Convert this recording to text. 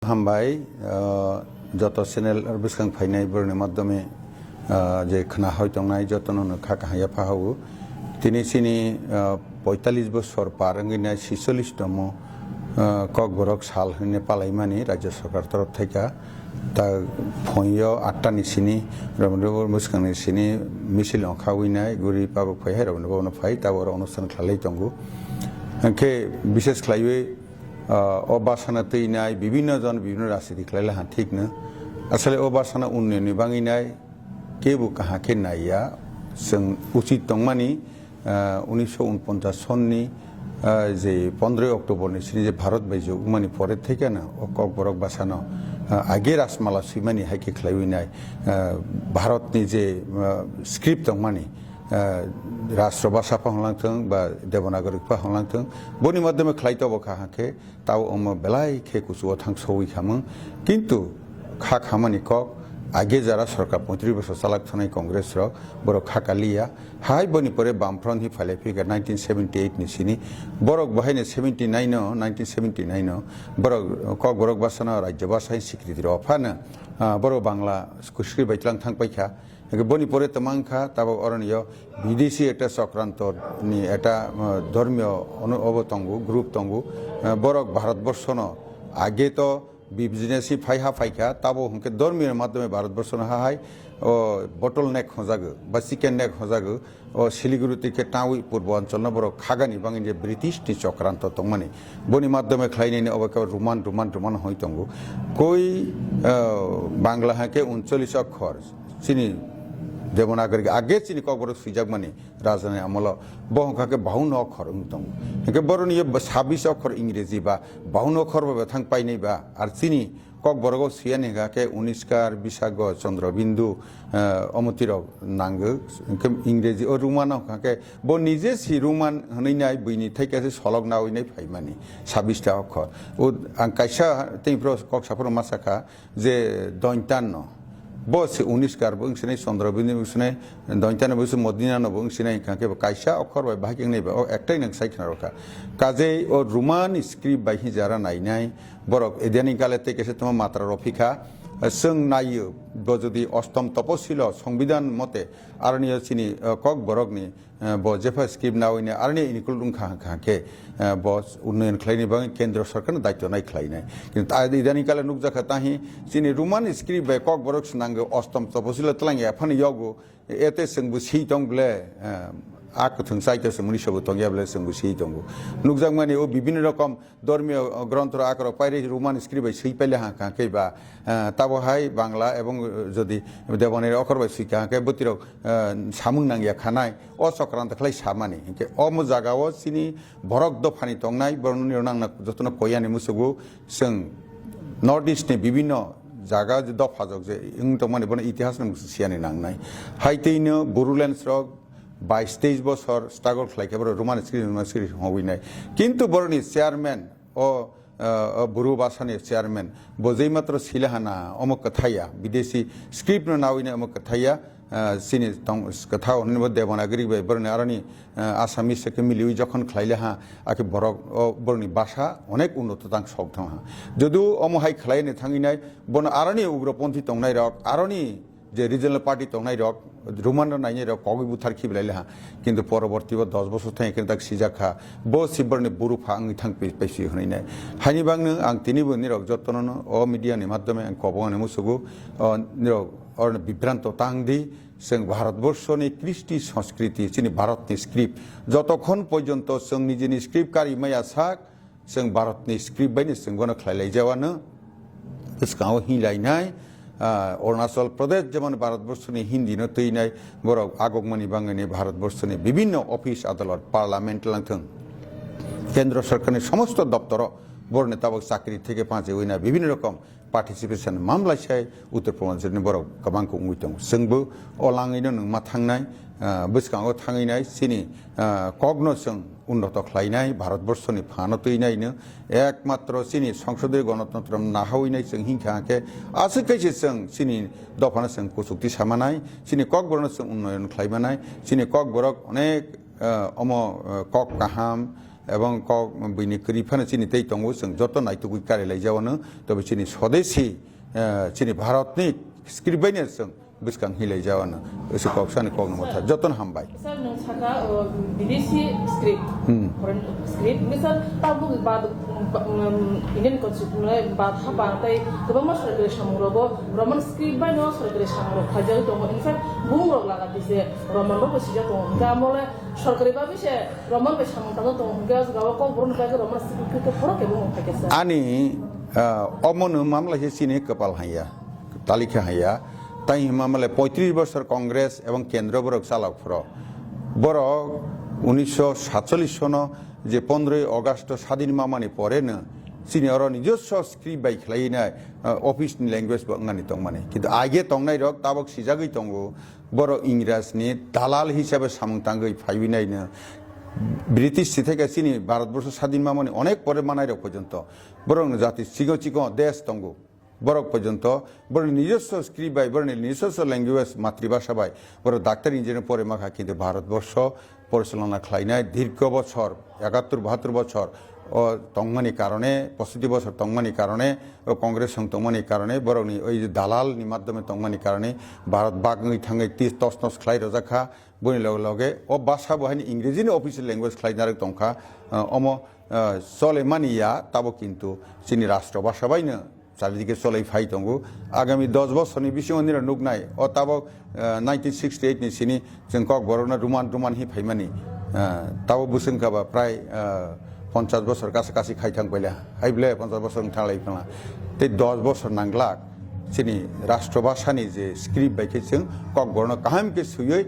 হামবাই যত চ্যানেল বিসকাং ফাইনাই বরনি মাধ্যমে যে খানা হয়তংনাই যতন খাকা হাইয়া ফাহাও তিনি চিনি ৪৫ বছর পারঙ্গিনায় ৪৬তম ককবরক সাল হইনে পালাইমানি রাজ্য সরকার তরফ থেকে তা ফইয় ৮টানি সিনি রবীন্দ্র মুসকাংনি সিনি মিছিল অখাউইনায় গুরি পাবক ফাইহাই রবীন্দ্র ফাই তাবর অনুষ্ঠান খালাই তঙ্গু কে বিশেষ খাইয়ে অবাসনা তৈনাই বিভিন্ন জন বিভিন্ন রাজনীতি খাইলে হ্যাঁ ঠিক না আসলে অবাসনা উন্নয়ন বাঙিনাই কেবু কাহাকে নাইয়া जों उचित तंगमानी 1949 सननि जे 15 अक्ट'बरनि सिनि जे भारत बायजो उमानि परे थेके ना ककबरक बासानो आगे राजमाला सुइमानि हाइके खलायनाय भारतनि जे स्क्रिप्ट तंगमानि राष्ट्र भाषा फांलांथों बा देवनागरी फांलांथों बनि माध्यमे खलायतबो खाहाके ताव अम बेलाय खे कुसुआ थांसौइ खामों किन्तु खा खामानि कक आगे जरा सरकार 35 बছর চালাক থানাই কংগ্রেস রক বড় খাকালিয়া হাই বনি পরে বামফ্রন্ট হি ফাইলে ফিগার 1978 নি সিনি বড়ক বাহাইনে 1979 বড়ক কক বড়ক বাসানা রাজ্য ভাষায় স্বীকৃতির অফানা বড় বাংলা কুস্ক্রি বাইতলাং থাংপাইখা বনি পরে তমাংখা তাব অরণ্য বিদেশি একটা চক্রান্ত নি এটা ধর্মীয় অবতঙ্গু গ্রুপ তঙ্গু বড়ক ভারতবর্ষ ন আগে তো बिजनेसी फाइहा फाइखा ताबो हमके धर्मीय माध्यमे भारतवर्ष हाय बटल नेक हजागो बा चिकेन नेक हजागो सिलिगुड़ी के टाउई पूर्वांचल न बर खागानी बांगि जे ब्रिटिश नि चक्रांत तंगमानि बनि माध्यमे खलायनायनि अबेका रुमान हय तंगु कोई बांग्ला हाके 39 अक्षर सिनि देवनागरी आगे चिनी ककबरक सुइजागमानि राजधानी आमल बहंखा के 52 अक्षर दं के बरनि 26 अक्षर इंग्रेजी बा 52 अक्षर बा थां पाइनै बा आर चिनी ककबरक सुयानेगा के 19 कार विशाग चंद्रबिंदु अमतिरक नांगो इंग्रेजी और रुमान के ब निजे सि रुमान हनैनाय बैनि थाइकासे सलग नावैनाय फाइमानि 26 टा अक्षर ओ आं कायसा तैफ्रो ककसाफोर मासाखा जे 57 बस 19 कार बंसने चंद्रबिंदु बंसने 95 बस मदिना न बंसने काके कायसा अक्षर बाय भागिं नै बा एकटाइ नों साइखना रखा काजे ओ रुमान स्क्रिप्ट बाय हिजारा नायनाय बरक एदियानि कालेते केसे तमा मात्रा रफिखा जों नायो बजदि अष्टम तपशिल संविधान मते आरनिय सिनि ककबरकनि ब जेफा स्क्रिप्ट नावैने आरनि इनिकुल दुंखा खाके बस उन्नयन खलायनि बां केंद्र सरकारनि दायित्व नाय खलायनाय किन्तु इदानि काले नुकजाखा ताहि सिनि रुमान स्क्रिप्ट बाय ककबरक नांगो अष्टम तपशिल तलांगे फानि यावगो एते जोंबो सितंब्ले आक थंसाइते सोमनि सब तंगियाब्ले जोंबो सितंगो नुकजांमानि ओ विभिन्न रकम धर्मीय ग्रंथ आकर पाइरे रुमान स्क्रिप्ट बाय सैपाइले हा काके बा ताबहाय बांग्ला एवं जदि देवनागरी अक्षर बाय सैका काके बतिरक सामुं नांगिया खानाय अ चक्रांत खलाय सामानि के अम जागाव सिनि भरक दफानि तंनाय बरननि नांना जतन कयानि मुसुगु जों नर्थ ईस्टनि विभिन्न जागा जे दफाजक जे इंतमानि बन इतिहास नों सियानि नांनाय हाइतेनो बुरुलेन्स रक 22-23 बছর स्ट्रागल खालायखेबर रुमान स्क्रिप्ट हवैनाय किन्तु बरनि चेयारमैन ओ बुरु भाषानि चेयारमैन बजै मात्र सिलाहाना अमुक कथाया विदेशी स्क्रिप्ट नावैने अमुक कथाया सिनि कथा हनबो देवनागरी बाय बरनि आरनि आसामिस के मिलिउ जखन खलायले हा आके बरक बरनि भाषा अनेक उन्नत तां सब थां जदु अमहाय खलायने थांगिनाय बन आरनि उग्रपन्थी तंनाय रक आरनि जे रिजनल पार्टी तंनाय रक रुमान नायनि रक कगि बुथार खिबलायले हा किन्तु परवर्ती 10 बছর थां एकेन तक सिजाखा ब सिबरनि बुरुफा आंनि थां पैसि होनायनाय हानि बांनो आं तिनिबो निरक जतनन अ मिडियानि माध्यमे आं कबगाने मुसुगु निरक और विभ्रांत तांगदि जों भारतवर्षनि कृष्टि संस्कृति जोंनि भारतनि स्क्रिप्ट जतक्षण पर्यन्त जों निजेनि स्क्रिप्ट कारि माया साक जों भारतनि स्क्रिप्ट बायनो जों गनो खलायलायजावानो गोसोआव हिलायनाय अरुणाचल प्रदेश जेमन भारतवर्षनि हिंदी न तैनाय बरक आगगमानि बांगानि भारतवर्षनि विभिन्न अफिस आदालत पार्लामेंट लांथों केंद्र सरकारनि समस्त दप्तर बरने ताबक चाकरी थेके पाँचे वैना विभिन्न रकम पार्टिसिपेशन मामलायसाय उत्तर पूर्वांचलनि बरक गोबांखौ उइदों जोंबो अलाङैनो नोंमा थांनाय बोसकाङाव थाङैनाय सिनि कग्नोजों उन्नत खलायनाय भारतवर्षनि फानो तैनायनो एकमात्र सिनि संसदीय गणतंत्र नाहावैनाय जों हिंखाके आसो कैसे जों सिनि दफानो जों कुसुक्ति सामानाय सिनि ककबरनो जों उन्नयन खलायमानाय सिनि ककबरक अनेक अम कक काहाम এবং বিনি করিফানে চিনি তেই তঙ্গ जों যত নাইতুগুই কারেলাই যাওয়ানো তবে চিনি স্বদেশী চিনি भारतनि स्क्रिप्ट बायनो जों गोसोखां हिलाय जावानो एसे कक्सानि कगनमथा जतन हामबाय सर नोंथाङा विदेशी स्क्रिप्ट फरेन स्क्रिप्ट मिसाल ताबु बाद इंडियन कन्स्टिट्यूशन बाद हाबाथाय गोबां सरकारि सामरबो रमान स्क्रिप्ट बायनो सरकारि सामर खाजा दङ इनफेक्ट बुंरक लागा दिसे रमान बो सिजा दङ गामले सरकारि बाबिसे रमान बे सामर दङ गाज गाव को बरन कागे रमान स्क्रिप्ट फरक एबो मफेकेसा आनी अमनो मामलासे सिने कपाल हाया तालिका हाया ताई मामले 35 বছর কংগ্রেস এবং কেন্দ্র বরক চালকফর বড় 1947 সন যে 15 আগস্ট স্বাধীন মামানি পরে না চিনি আর নিজস্ব স্ক্রিপ্ট বাই খেলাইনাय অফিসনি ল্যাঙ্গুয়েজ বাংলানি তংমানে কিন্তু আগে তংনাই রক তাবক সিজাগৈ তঙ্গো বড় ইংরাজনি দালাল হিসাবে সামংতাঙ্গৈ ফাইবিনাইনো ব্রিটিশ থেকে চিনি ভারতবর্ষ স্বাধীন মামানি অনেক পরে মানাই রক পর্যন্ত বরং জাতি চিগো চিগো দেশ তঙ্গো বরক পর্যন্ত বড় নিজস্ব স্ক্রিপ্ট বাই বড় নিজস্ব ল্যাঙ্গুয়েজ মাতৃভাষা বাই বড় ডাক্তার ইঞ্জিনিয়ার পরে মাখা কিন্তু ভারতবর্ষ পরিচালনা খাইনায় দীর্ঘ বছর 71-72 বছর ও তংমানি কারণে 65 বছর তংমানি কারণে ও কংগ্রেস সং তংমানি কারণে বরংনি ওই যে দালালনি মাধ্যমে তংমানি কারণে ভারত বাগৈ থাঙ্গৈ তস নস খাই রজাখা বনি লগে ও ভাষা বহানি ইংরেজিনি অফিসিয়াল ল্যাঙ্গুয়েজ খাইনারে তংখা অম চলে মানিয়া তাবো কিন্তু চিনি রাষ্ট্র ভাষা বাইনো চারিদিকে চলাই ফাই তঙ্গু আগামী 10 বছরনি বেশি মন্দির নুকনাই ও তাবক 1968 नि सिनी जों ककबरकना रुमान हि फाइमानि ताबो बुसंखाबा प्राय 50 বছর কাছাকাছি খাইথাं পাইলা हाइब्ले 50 বছর थांलायफाला ते 10 বছর नांगला सिनी राष्ट्रभाषानि जे स्क्रिप्ट बायखे जों ककबरकना काहामके सुयै